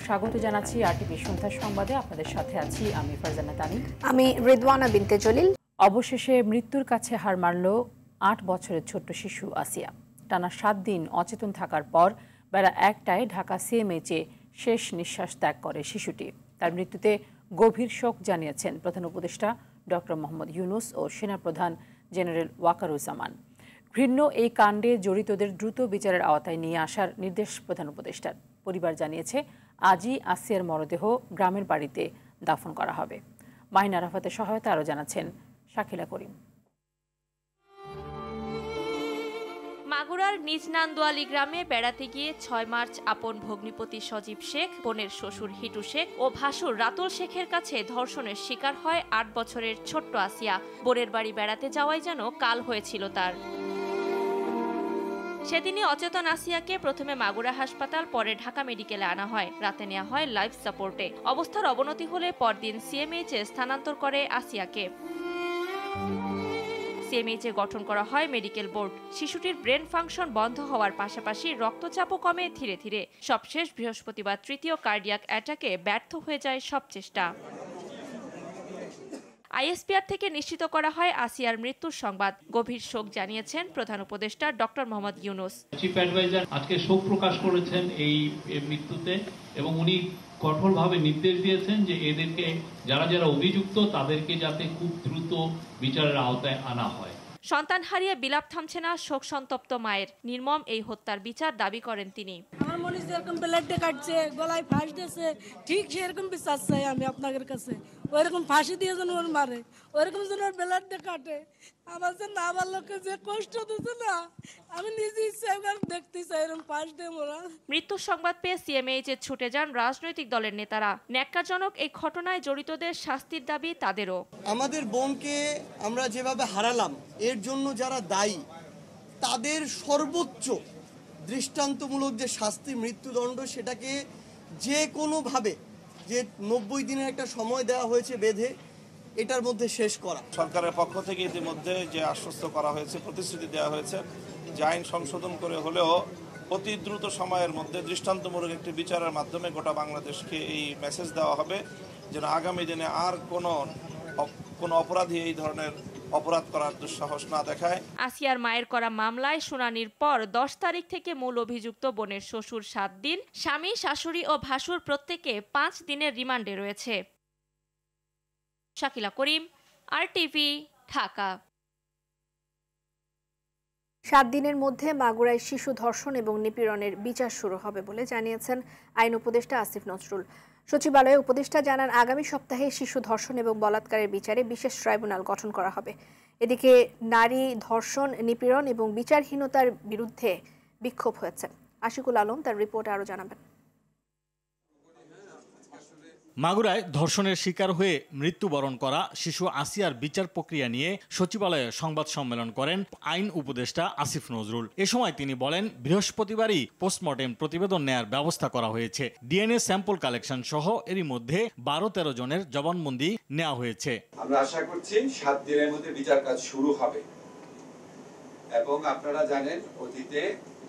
স্বাগত জানাচ্ছি আরটিভি সন্ধ্যার সংবাদে। আপনাদের সাথে আছি আমি ফারজানা তানিম, আমি রিদওয়ানা বিনতে জলিল। অবশেষে মৃত্যুর কাছে হার মানল ৮ বছরের ছোট্ট শিশু আসিয়া। টানা ৭ দিন অচেতন থাকার পর বেলা ১টায় ঢাকা সিএমএইচে শেষ নিঃশ্বাস ত্যাগ করে শিশুটি। তার মৃত্যুতে গভীর শোক জানিয়েছেন প্রধান উপদেষ্টা ডক্টর মোহাম্মদ ইউনূস ও সেনাপ্রধান জেনারেল ওয়াকারুজ্জামান। ঘৃণ্য এই কাণ্ডে জড়িতদের দ্রুত বিচারের আওতায় নিয়ে আসার নির্দেশ প্রধান উপদেষ্টার। পরিবার জানিয়েছে আজই আসিয়ার মরদেহ গ্রামের বাড়িতে দাফন করা হবে। মাহিন আরাফাতের সহায়তা আরও জানাচ্ছেন শাকিলা করিম। মাগুরার নিজ নান্দোয়ালি গ্রামে বেড়াতে গিয়ে ৬ মার্চ আপন ভগ্নিপতি সজীব শেখ, বোনের শ্বশুর হিটু শেখ ও ভাসুর রাতুল শেখের কাছে ধর্ষণের শিকার হয় ৮ বছরের ছোট্ট আসিয়া। বোনের বাড়ি বেড়াতে যাওয়াই যেন কাল হয়েছিল তার। সেদিনই অচেতন আসিয়াকে প্রথমে মাগুরা হাসপাতাল, পরে ঢাকা মেডিকেলে আনা হয়। রাতে নেওয়া হয় লাইফ সাপোর্টে। অবস্থার অবনতি হলে পরদিন সিএমএইচে স্থানান্তর করে আসিয়াকে। সিএমএইচে গঠন করা হয় মেডিকেল বোর্ড। শিশুটির ব্রেন ফাংশন বন্ধ হওয়ার পাশাপাশি রক্তচাপও কমে ধীরে ধীরে। সবশেষ বৃহস্পতিবার তৃতীয় কার্ডিয়াক অ্যাটাকে ব্যর্থ হয়ে যায় সব চেষ্টা। আইএসপিআর থেকে নিশ্চিত করা হয় আসিয়ার মৃত্যুর সংবাদ। গভীর শোক জানিয়েছেন প্রধান উপদেষ্টা doctor Mohammad Yunus. Chief adviser আজকে শোক প্রকাশ করেছেন এই মৃত্যুতে, এবং উনি কঠোরভাবে নির্দেশ দিয়েছেন যে এদেরকে যারা যারা অভিযুক্ত তাদেরকে যাতে খুব দ্রুত বিচারের আওতায় আনা হয়। সন্তান হারিয়ে বিলাপ থামছে না শোক সন্তপ্ত মায়ের। নির্মম এই হত্যার বিচার দাবি করেন তিনি। আমার মনে যেরকম ব্লাডে কাটছে, গলায় ফাঁস দিয়েছে, ঠিক সেরকম বিচার চাই আমি আপনাদের কাছে। ওইরকম ফাঁসি দিয়ে যেন ওর মারে, ওইরকম যেন ওর ব্লাডে কাটে। আমার যে না আমার লোককে যে কষ্ট দিচ্ছে না, আমি নিজে ইচ্ছা দেখতে চাই এরকম ফাঁস দিয়ে মোরা। মৃত্যুর সংবাদ পেয়ে সিএমএইচে ছুটে যান রাজনৈতিক দলের নেতারা। ন্যাক্কারজনক এই ঘটনায় জড়িতদের শাস্তির দাবি তাদেরও। আমাদের বোনকে আমরা যেভাবে হারালাম, এর জন্য যারা দায়ী তাদের সর্বোচ্চ দৃষ্টান্তমূলক যে শাস্তি, মৃত্যুদণ্ড, সেটাকে যে কোনোভাবে, যে 90 দিনের একটা সময় দেওয়া হয়েছে বেঁধে, এটার মধ্যে শেষ করা। সরকারের পক্ষ থেকে ইতিমধ্যে যে আশ্বস্ত করা হয়েছে, প্রতিশ্রুতি দেওয়া হয়েছে যে আইন সংশোধন করে হলেও অতি দ্রুত সময়ের মধ্যে দৃষ্টান্তমূলক একটি বিচারের মাধ্যমে গোটা বাংলাদেশকে এই মেসেজ দেওয়া হবে যেন আগামী দিনে আর কোনো অপরাধী এই ধরনের অপরাধ করার দুঃসাহস না দেখায়। আসিয়ার মায়ের করা মামলায় শুনানির পর 10 তারিখ থেকে মূল অভিযুক্ত বোনের শ্বশুর 7 দিন, স্বামী, শাশুড়ি ও ভাসুর প্রত্যেকে 5 দিনের রিমান্ডে রয়েছে। শাকিলা করিম, আরটিভি, ঢাকা। 7 দিনের মধ্যে মাগুরায় শিশু ধর্ষণ এবং নিপীড়নের বিচার শুরু হবে বলে জানিয়েছেন আইন উপদেষ্টা আসিফ নজরুল। সচিবালয়ে উপদেষ্টা জানান, আগামী সপ্তাহে শিশু ধর্ষণ এবং বলাৎকারের বিচারে বিশেষ ট্রাইব্যুনাল গঠন করা হবে। এদিকে নারী ধর্ষণ, নিপীড়ন এবং বিচারহীনতার বিরুদ্ধে বিক্ষোভ হয়েছে। আশিকুল আলম তার রিপোর্টে আরও জানাবেন। মাগুরায় ধর্ষণের শিকার হয়ে মৃত্যুবরণ করা শিশু আসিয়ার বিচার প্রক্রিয়া নিয়ে সচিবালয়ে সংবাদ সম্মেলন করেন আইন উপদেষ্টা আসিফ নজরুল। এ সময় তিনি বলেন, বৃহস্পতিবারই পোস্টমর্টেম প্রতিবেদন নেয়ার ব্যবস্থা করা হয়েছে। ডিএনএ স্যাম্পল কালেকশন সহ এরই মধ্যে 12-13 জনের জবানবন্দি নেওয়া হয়েছে। আমরা আশা করছি 7 দিনের মধ্যে বিচার কাজ শুরু হবে, এবং আপনারা জানেন অতীতে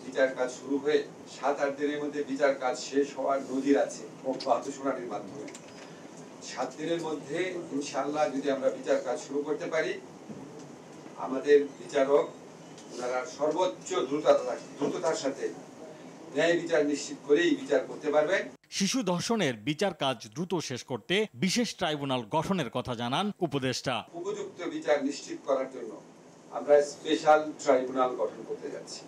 বিচার কাজ শুরু হয়ে 7-8 দিনের মধ্যে বিচার কাজ শেষ হওয়ার নজির আছে অব্যাহত শুনানির মাধ্যমে। 7 দিনের মধ্যে ইনশাআল্লাহ যদি আমরা বিচার কাজ শুরু করতে পারি, আমাদের বিচারক ওনারা সর্বোচ্চ দ্রুততার সাথে ন্যায় বিচার নিশ্চিত করেই বিচার করতে পারবেন। শিশু ধর্ষণের বিচার কাজ দ্রুত শেষ করতে বিশেষ ট্রাইব্যুনাল গঠনের কথা জানান উপদেষ্টা। উপযুক্ত বিচার নিশ্চিত করার জন্য আমরা স্পেশাল ট্রাইব্যুনাল গঠন করতে যাচ্ছি।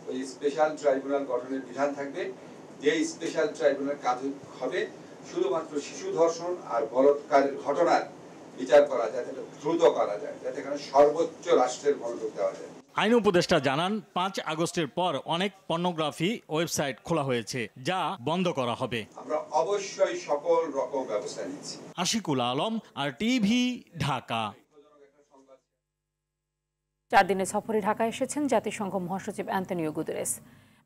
ওই স্পেশাল ট্রাইব্যুনাল গঠনের বিধান থাকবে, যে স্পেশাল ট্রাইব্যুনাল কাজ হবে শুধুমাত্র শিশু ধর্ষণ আর বলাৎকারের ঘটনার বিচার করা যায়, যাতে দ্রুত করা যায়, যাতে এখানে সর্বোচ্চ রাষ্ট্রের মনোযোগ দেওয়া যায়। আইন উপদেষ্টা জানান, 5 আগস্টের পর অনেক পর্নোগ্রাফি ওয়েবসাইট খোলা হয়েছে, যা বন্ধ করা হবে। আমরা অবশ্যই সকল রকম ব্যবস্থা নিচ্ছি। আশিকুল আলম, আরটিভি, ঢাকা। 4 দিনের সফরে ঢাকা এসেছেন জাতিসংঘ মহাসচিব অ্যান্তনিও গুতেরেস।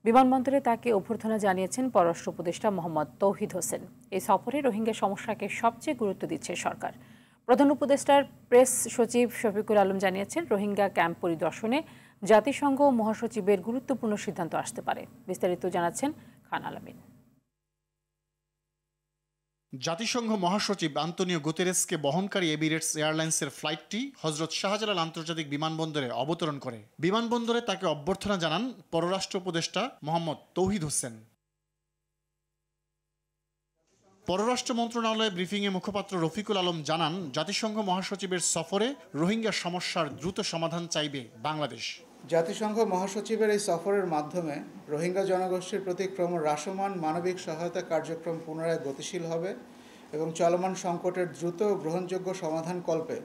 বিমানবন্দরে তাকে অভ্যর্থনা জানিয়েছেন পররাষ্ট্র উপদেষ্টা মোহাম্মদ তৌহিদ হোসেন। এই সফরে রোহিঙ্গা সমস্যাকে সবচেয়ে গুরুত্ব দিচ্ছে সরকার। প্রধান উপদেষ্টার প্রেস সচিব শফিকুল আলম জানিয়েছেন, রোহিঙ্গা ক্যাম্প পরিদর্শনে জাতিসংঘ মহাসচিবের গুরুত্বপূর্ণ সিদ্ধান্ত আসতে পারে। বিস্তারিত জানাচ্ছেন খান আলামিন। জাতিসংঘ মহাসচিব আন্তোনিও গুতেরেসকে বহনকারী এমিরেটস এয়ারলাইন্সের ফ্লাইটটি হজরত শাহজালাল আন্তর্জাতিক বিমানবন্দরে অবতরণ করে। বিমানবন্দরে তাকে অভ্যর্থনা জানান পররাষ্ট্র উপদেষ্টা মোহাম্মদ তৌহিদ হোসেন। পররাষ্ট্র মন্ত্রণালয়ে ব্রিফিংয়ে মুখপাত্র রফিকুল আলম জানান, জাতিসংঘ মহাসচিবের সফরে রোহিঙ্গা সমস্যার দ্রুত সমাধান চাইবে বাংলাদেশ। জাতিসংঘ মহাসচিবের এই সফরের মাধ্যমে রোহিঙ্গা জনগোষ্ঠীর প্রতি ক্রমহ্রাসমান মানবিক সহায়তা কার্যক্রম পুনরায় গতিশীল হবে এবং চলমান সংকটের দ্রুত গ্রহণযোগ্য সমাধান কল্পে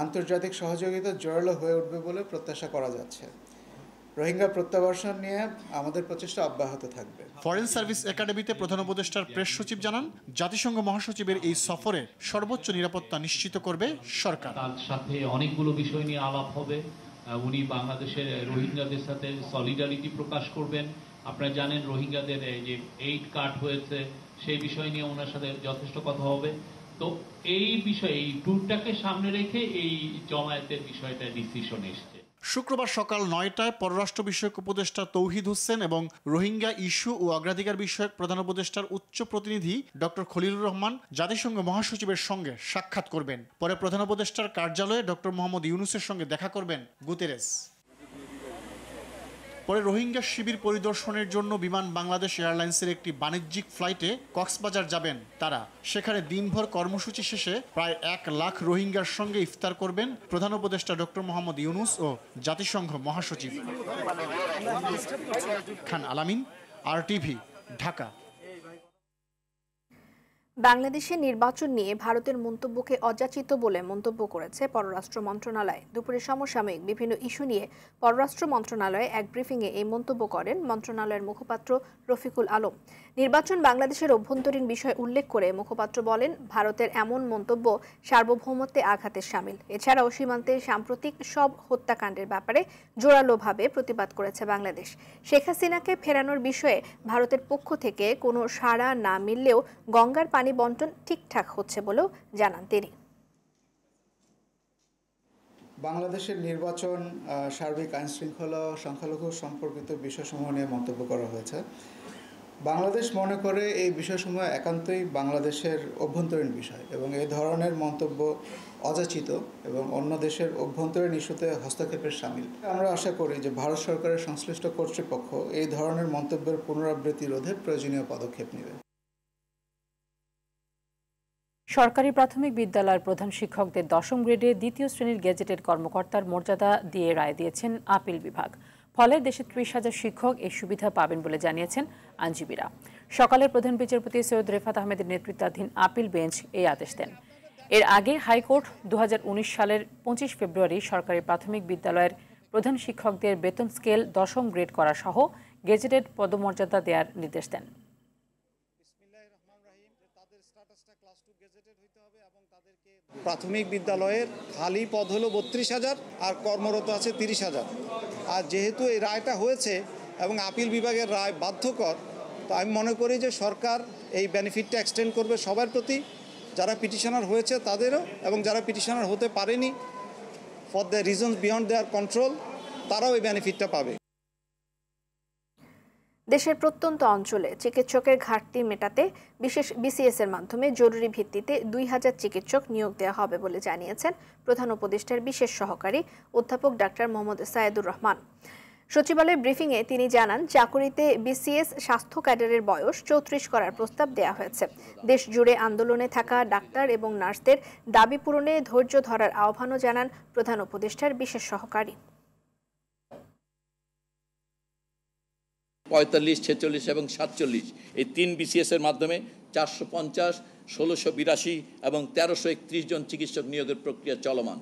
আন্তর্জাতিক সহযোগিতা জোরালো হয়ে উঠবে বলে প্রত্যাশা করা যাচ্ছে। রোহিঙ্গা প্রত্যাবাসন নিয়ে আমাদের প্রচেষ্টা অব্যাহত থাকবে। ফরেন সার্ভিস একাডেমিতে প্রধান উপদেষ্টার প্রেস সচিব জানান, জাতিসংঘ মহাসচিবের এই সফরে সর্বোচ্চ নিরাপত্তা নিশ্চিত করবে সরকার। তার সাথে অনেকগুলো বিষয় নিয়ে আলাপ হবে। উনি বাংলাদেশের রোহিঙ্গাদের সাথে সলিডারিটি প্রকাশ করবেন। আপনারা জানেন রোহিঙ্গাদের যে এইড কাট হয়েছে সেই বিষয় নিয়ে ওনার সাথে যথেষ্ট কথা হবে। তো এই বিষয়ে এই ট্যুরটাকে সামনে রেখে এই জমায়েতের বিষয়টা ডিসিশন এসছে। শুক্রবার সকাল 9টায় পররাষ্ট্র বিষয়ক উপদেষ্টা তৌহিদ হোসেন এবং রোহিঙ্গা ইস্যু ও অগ্রাধিকার বিষয়ক প্রধান উপদেষ্টার উচ্চ প্রতিনিধি ডক্টর খলিলুর রহমান জাতিসংঘ মহাসচিবের সঙ্গে সাক্ষাৎ করবেন। পরে প্রধান উপদেষ্টার কার্যালয়ে ডক্টর মোহাম্মদ ইউনুসের সঙ্গে দেখা করবেন গুতেরেস। পরে রোহিঙ্গা শিবির পরিদর্শনের জন্য বিমান বাংলাদেশ এয়ারলাইন্সের একটি বাণিজ্যিক ফ্লাইটে কক্সবাজার যাবেন তারা। সেখানে দিনভর কর্মসূচি শেষে প্রায় 1 লাখ রোহিঙ্গার সঙ্গে ইফতার করবেন প্রধান উপদেষ্টা ডক্টর মোহাম্মদ ইউনুস ও জাতিসংঘ মহাসচিব। খান আলামিন, RTV, ঢাকা। বাংলাদেশের নির্বাচন নিয়ে ভারতের মন্তব্যকে অযাচিত বলে মন্তব্য করেছে পররাষ্ট্র মন্ত্রণালয়। দুপুরে সমসাময়িক বিভিন্ন ইস্যু নিয়ে পররাষ্ট্র মন্ত্রণালয়ে এক ব্রিফিংয়ে এই মন্তব্য করেন মন্ত্রণালয়ের মুখপাত্র রফিকুল আলম। নির্বাচন বাংলাদেশের অভ্যন্তরীণ বিষয় উল্লেখ করে মুখপাত্র বলেন, ভারতের এমন মন্তব্য সার্বভৌমত্বে আঘাতের শামিল। এছাড়াও সীমান্তে সাম্প্রতিক সব হত্যাকাণ্ডের ব্যাপারে জোরালোভাবে প্রতিবাদ করেছে বাংলাদেশ। শেখ হাসিনাকে ফেরানোর বিষয়ে ভারতের পক্ষ থেকে কোনো সাড়া না মিললেও গঙ্গার পানি বন্টন ঠিকঠাক হচ্ছে বলেও জানান তিনি। বাংলাদেশের নির্বাচন, সার্বিক আইন শৃঙ্খলা, সংখ্যালঘু সম্পর্কিত বিষয়সমূহ নিয়ে মন্তব্য করা হয়েছে। বাংলাদেশ মনে করে এই বিষয়সমূহ একান্তই বাংলাদেশের অভ্যন্তরীণ বিষয় এবং এই ধরনের মন্তব্য অযাচিত এবং অন্য দেশের অভ্যন্তরীণ ইস্যুতে হস্তক্ষেপের শামিল। আমরা আশা করি যে ভারত সরকারের সংশ্লিষ্ট কর্তৃপক্ষ এই ধরনের মন্তব্যের পুনরাবৃত্তি রোধে প্রয়োজনীয় পদক্ষেপ নেবে। সরকারি প্রাথমিক বিদ্যালয়ের প্রধান শিক্ষকদের 10ম গ্রেডে 2য় শ্রেণীর গেজেটেড কর্মকর্তার মর্যাদা দিয়ে রায় দিয়েছেন আপিল বিভাগ। ফলে দেশে 30,000 শিক্ষক এই সুবিধা পাবেন বলে জানিয়েছেন আইনজীবীরা। সকালে প্রধান বিচারপতি সৈয়দ রেফাত আহমেদের নেতৃত্বাধীন আপিল বেঞ্চ এই আদেশ দেন। এর আগে হাইকোর্ট 2019 সালের 25 ফেব্রুয়ারি সরকারি প্রাথমিক বিদ্যালয়ের প্রধান শিক্ষকদের বেতন স্কেল 10ম গ্রেড করা সহ গেজেটেড পদমর্যাদা দেওয়ার নির্দেশ দেন। প্রাথমিক বিদ্যালয়ের খালি পদ হলো 32,000 আর কর্মরত আছে 30,000। আর যেহেতু এই রায়টা হয়েছে এবং আপিল বিভাগের রায় বাধ্যকর, তো আমি মনে করি যে সরকার এই বেনিফিটটা এক্সটেন্ড করবে সবার প্রতি, যারা পিটিশনার হয়েছে তাদেরও এবং যারা পিটিশনার হতে পারেনি for the reasons beyond there control, তারাও এই বেনিফিটটা পাবে। দেশের প্রত্যন্ত অঞ্চলে চিকিৎসকের ঘাটতি মেটাতে বিশেষ BCS এর মাধ্যমে জরুরি ভিত্তিতে 2000 চিকিৎসক নিয়োগ দেওয়া হবে বলে জানিয়েছেন প্রধান উপদেষ্টার বিশেষ সহকারী অধ্যাপক ডাক্তার মোহাম্মদ সায়েদুর রহমান। সচিবালয় ব্রিফিংয়ে তিনি জানান, চাকুরিতে BCS স্বাস্থ্য ক্যাডারের বয়স 34 করার প্রস্তাব দেওয়া হয়েছে। দেশ জুড়ে আন্দোলনে থাকা ডাক্তার এবং নার্সদের দাবি পূরণে ধৈর্য ধরার আহ্বানও জানান প্রধান উপদেষ্টার বিশেষ সহকারী। 45, 46 এবং 47 এই 3 BCS এর মাধ্যমে 450, 1682 এবং 1331 জন চিকিৎসক নিয়োগের প্রক্রিয়া চলমান।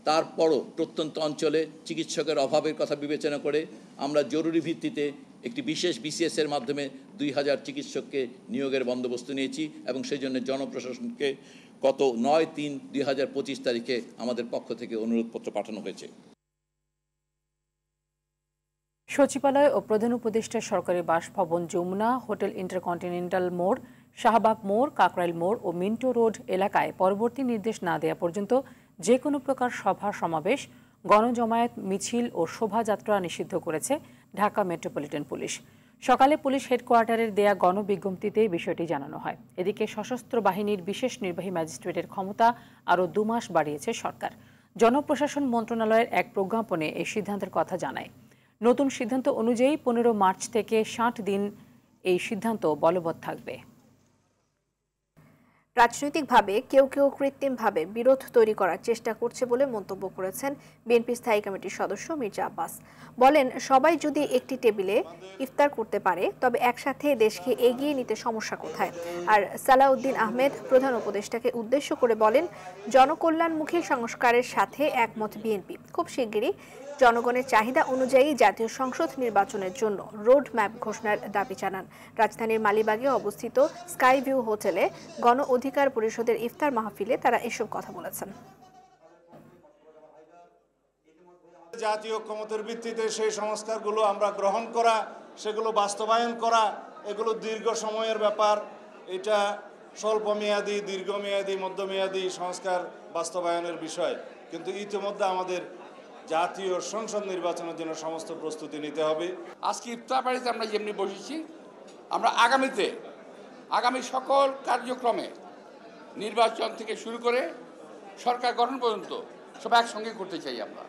তারপরও প্রত্যন্ত অঞ্চলে চিকিৎসকের অভাবের কথা বিবেচনা করে আমরা জরুরি ভিত্তিতে একটি বিশেষ BCS এর মাধ্যমে 2000 চিকিৎসককে নিয়োগের বন্দোবস্ত নিয়েছি এবং সেই জন্য জনপ্রশাসনকে গত 9/3/2025 তারিখে আমাদের পক্ষ থেকে অনুরোধপত্র পাঠানো হয়েছে। সচিবালয় ও প্রধান উপদেষ্টার সরকারি বাসভবন যমুনা, হোটেল ইন্টারকন্টিনেন্টাল মোড়, শাহবাগ মোড়, কাকরাইল মোড় ও মিন্টো রোড এলাকায় পরবর্তী নির্দেশ না দেওয়া পর্যন্ত যে কোনো প্রকার সভা সমাবেশ, গণজমায়েত, মিছিল ও শোভাযাত্রা নিষিদ্ধ করেছে ঢাকা মেট্রোপলিটন পুলিশ। সকালে পুলিশ হেডকোয়ার্টারের দেয়া গণবিজ্ঞপ্তিতে বিষয়টি জানানো হয়। এদিকে সশস্ত্র বাহিনীর বিশেষ নির্বাহী ম্যাজিস্ট্রেটের ক্ষমতা আরও 2 মাস বাড়িয়েছে সরকার। জনপ্রশাসন মন্ত্রণালয়ের এক প্রজ্ঞাপনে এই সিদ্ধান্তের কথা জানায়। নতুন সিদ্ধান্ত অনুযায়ী 15 মার্চ থেকে 60 দিন এই সিদ্ধান্ত বলবৎ থাকবে। রাজনৈতিকভাবে কেউ কেউ কৃত্রিমভাবে বিরোধ তৈরি করার চেষ্টা করছে বলে মন্তব্য করেছেন বিএনপি স্থায়ী কমিটির সদস্য মির্জা আব্বাস। বলেন, সবাই যদি একটি টেবিলে ইফতার করতে পারে তবে একসাথে দেশকে এগিয়ে নিতে সমস্যা কোথায়। আর সালাউদ্দিন আহমেদ প্রধান উপদেষ্টাকে উদ্দেশ্য করে বলেন, জনকল্যাণমুখী সংস্কারের সাথে একমত বিএনপি। খুব শিগগিরই জনগণের চাহিদা অনুযায়ী জাতীয় সংসদ নির্বাচনের জন্য রোড ম্যাপ ঘোষণার দাবি জানান। রাজধানীর মালিবাগে অবস্থিত স্কাই ভিউ হোটেলে গণ অধিকার পরিষদের ইফতার মাহফিলে তারা এসব কথা বলেছেন। জাতীয় ঐক্যমতের ভিত্তিতে সেই সংস্কারগুলো আমরা গ্রহণ করা, সেগুলো বাস্তবায়ন করা, এগুলো দীর্ঘ সময়ের ব্যাপার। এটা স্বল্পমেয়াদী, দীর্ঘমেয়াদী, মধ্যমেয়াদী সংস্কার বাস্তবায়নের বিষয়। কিন্তু ইতিমধ্যে আমাদের জাতীয় সংসদ নির্বাচনের জন্য সমস্ত প্রস্তুতি নিতে হবে। আজকে ইফতার পার্টিতে আমরা যেমনি বসেছি, আমরা আগামী সকল কার্যক্রমে নির্বাচন থেকে শুরু করে সরকার গঠন পর্যন্ত সব একসঙ্গে করতে চাই আমরা।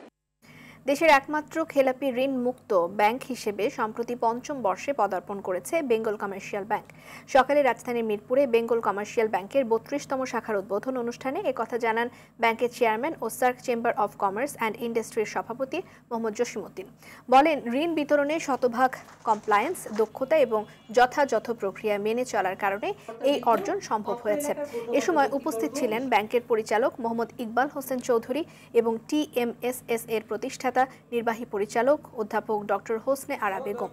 দেশের একমাত্র খেলাপি ঋণ মুক্ত ব্যাংক হিসেবে সম্প্রতি 5ম বর্ষে পদার্পণ করেছে বেঙ্গল কমার্শিয়াল ব্যাংক। সকালে রাজধানীর মিরপুরে বেঙ্গল কমার্শিয়াল ব্যাংকের 32তম শাখার উদ্বোধন অনুষ্ঠানে একথা জানান ব্যাংকের চেয়ারম্যান ও SAARC chamber of commerce and ইন্ডাস্ট্রির সভাপতি মোহাম্মদ জসিমউদ্দিন। বলেন, ঋণ বিতরণে শতভাগ কমপ্লায়েন্স, দক্ষতা এবং যথাযথ প্রক্রিয়া মেনে চলার কারণে এই অর্জন সম্ভব হয়েছে। এ সময় উপস্থিত ছিলেন ব্যাংকের পরিচালক মোহাম্মদ ইকবাল হোসেন চৌধুরী এবং TMSS এর প্রতিষ্ঠাতা নির্বাহী পরিচালক অধ্যাপক ডক্টর হোসনে আরা বেগম।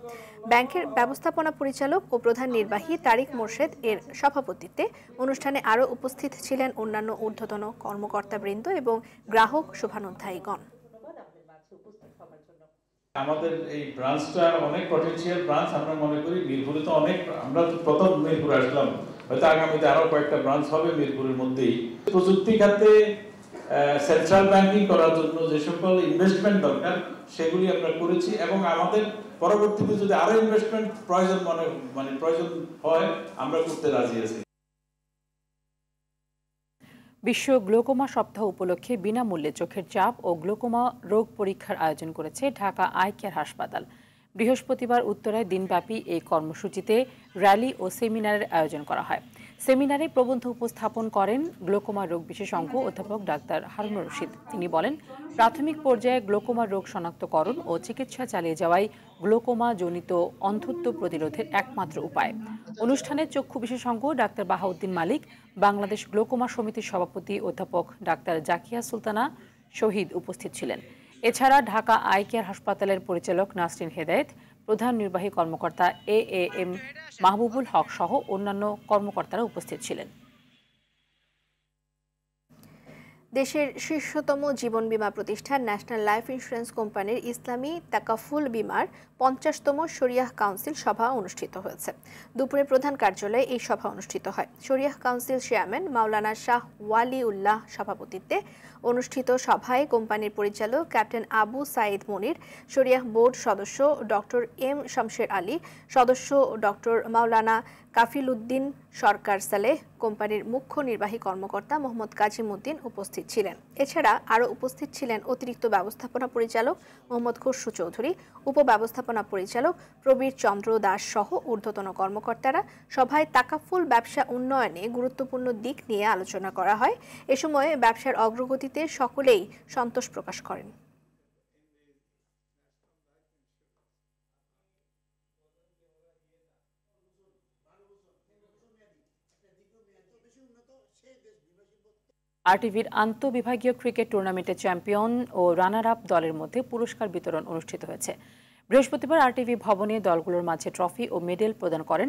ব্যাংকের ব্যবস্থাপনা পরিচালক ও প্রধান নির্বাহী তারিক মোর্শেদ এর সভাপতিত্বে অনুষ্ঠানে আরও উপস্থিত ছিলেন অন্যান্য ঊর্ধ্বতন কর্মকর্তাবৃন্দ এবং গ্রাহক শুভানুধ্যায়ীগণ। আমাদের এই ব্রাঞ্চটা অনেক পটেনশিয়াল ব্রাঞ্চ। আমরা মনে করি মিরপুরে তো অনেক, আমরা তো প্রথম মিরপুরে আসলাম, হয়তো আগামীতে আরো কয়েকটা ব্রাঞ্চ হবে মিরপুরের মধ্যেই। প্রযুক্তি খাতে সেন্ট্রাল ব্যাংকিং করার জন্য যে সকল ইনভেস্টমেন্ট দরকার সেগুলি আমরা করেছি এবং আমাদের পরবর্তীতে যদি আরো ইনভেস্টমেন্ট প্রয়োজন প্রয়োজন হয় আমরা করতে রাজি আছি। বিশ্ব গ্লোকোমা সপ্তাহ উপলক্ষে বিনামূল্যে চোখের চাপ ও গ্লোকোমা রোগ পরীক্ষার আয়োজন করেছে ঢাকা আই কেয়ার হাসপাতাল। বৃহস্পতিবার উত্তরায় দিনব্যাপী এই কর্মসূচিতে র্যালি ও সেমিনারের আয়োজন করা হয়। সেমিনারে প্রবন্ধ উপস্থাপন করেন গ্লোকোমা রোগ বিশেষজ্ঞ অধ্যাপক ডাক্তার হারুনুর রশিদ। তিনি বলেন, প্রাথমিক পর্যায়ে গ্লোকোমা রোগ শনাক্তকরণ ও চিকিৎসা চালিয়ে যাওয়াই গ্লোকোমা জনিত অন্ধত্ব প্রতিরোধের একমাত্র উপায়। অনুষ্ঠানে চক্ষু বিশেষজ্ঞ ডাক্তার বাহাউদ্দিন মালিক, বাংলাদেশ গ্লোকোমা সমিতির সভাপতি অধ্যাপক ডাক্তার জাকিয়া সুলতানা শহীদ উপস্থিত ছিলেন। এছাড়া ঢাকা আই কেয়ার হাসপাতালের পরিচালক নাসরিন হেদায়েত, প্রধান নির্বাহী কর্মকর্তা AAM মাহবুবুল হক সহ অন্যান্য কর্মকর্তারা উপস্থিত ছিলেন। দেশের শীর্ষতম জীবন বীমা প্রতিষ্ঠান ন্যাশনাল লাইফ ইন্স্যুরেন্স কোম্পানির ইসলামী তাকাফুল বীমার 50তম শরিয়াহ কাউন্সিল সভা অনুষ্ঠিত হয়েছে। দুপুরে প্রধান কার্যালয়ে এই সভা অনুষ্ঠিত হয়। শরিয়াহ কাউন্সিল চেয়ারম্যান মাওলানা শাহ ওয়ালিউল্লাহ সভাপতিত্বে অনুষ্ঠিত সভায় কোম্পানির পরিচালক ক্যাপ্টেন আবু সাইদ মনির, শরিয়াহ বোর্ড সদস্য ডক্টর M শামশের আলী, সদস্য ডক্টর মাওলানা কাফিল উদ্দিন সরকার সালেহ, কোম্পানির মুখ্য নির্বাহী কর্মকর্তা মোহাম্মদ কাজিমউদ্দিন উপস্থিত ছিলেন। এছাড়া আরও উপস্থিত ছিলেন অতিরিক্ত ব্যবস্থাপনা পরিচালক মোহাম্মদ খসরু চৌধুরী, উপব্যবস্থাপনা পরিচালক প্রবীর চন্দ্র দাস সহ ঊর্ধ্বতন কর্মকর্তারা। সভায় তাকাফুল ব্যবসা উন্নয়নে গুরুত্বপূর্ণ দিক নিয়ে আলোচনা করা হয়। এ সময় ব্যবসার অগ্রগতিতে সকলেই সন্তোষ প্রকাশ করেন। আরটিভির আন্তঃবিভাগীয় ক্রিকেট টুর্নামেন্টের চ্যাম্পিয়ন ও রানার আপ দলের মধ্যে পুরস্কার বিতরণ অনুষ্ঠিত হয়েছে। বৃহস্পতিবার আরটিভি ভবনে দলগুলোর মাঝে ট্রফি ও মেডেল প্রদান করেন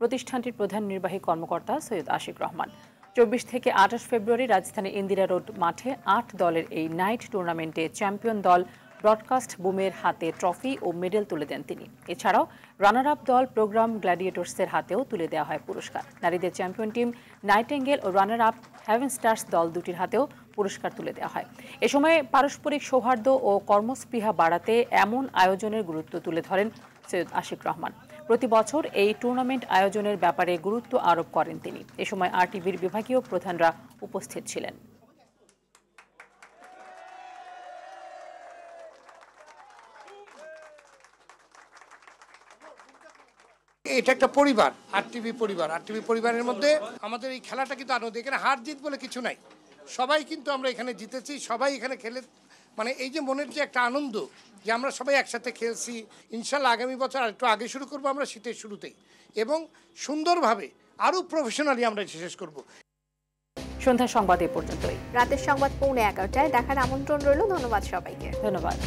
প্রতিষ্ঠানটির প্রধান নির্বাহী কর্মকর্তা সৈয়দ আশিক রহমান। 24 থেকে 28 ফেব্রুয়ারি রাজধানী ইন্দিরা রোড মাঠে 8 দলের এই নাইট টুর্নামেন্টে চ্যাম্পিয়ন দল ব্রডকাস্ট বুমের হাতে ট্রফি ও মেডেল তুলে দেন তিনি। এছাড়াও রানার আপ দল প্রোগ্রাম গ্ল্যাডিয়েটর্সের হাতেও তুলে দেওয়া হয় পুরস্কার। নারীদের চ্যাম্পিয়ন টিম নাইটেঙ্গেল ও রানার আপ হেভেন স্টার্স দল দুটির হাতেও পুরস্কার তুলে দেওয়া হয়। এ সময় পারস্পরিক সৌহার্দ্য ও কর্মস্পৃহা বাড়াতে এমন আয়োজনের গুরুত্ব তুলে ধরেন সৈয়দ আশিক রহমান। প্রতি বছর এই টুর্নামেন্ট আয়োজনের ব্যাপারে গুরুত্ব আরোপ করেন তিনি। এ সময় আরটিভির বিভাগীয় প্রধানরা উপস্থিত ছিলেন। এটা একটা পরিবার, আরটিভি পরিবার। আরটিভি পরিবারের মধ্যে আমাদের এই খেলাটা কিন্তু আনন্দ, এখানে হার জিত বলে কিছু নাই। সবাই কিন্তু আমরা এখানে জিতেছি, সবাই এখানে খেলে মানে এই যে মনের যে একটা আনন্দ যে আমরা সবাই একসাথে খেলছি। ইনশাল্লাহ আগামী বছর আর একটু আগে শুরু করবো আমরা শীতের শুরুতেই, এবং সুন্দরভাবে আরও প্রফেশনালি আমরা শেষ করব। সন্ধ্যা সংবাদ এ পর্যন্তই। রাতের সংবাদ 11:15টায় দেখার আমন্ত্রণ রইল। ধন্যবাদ সবাইকে। ধন্যবাদ।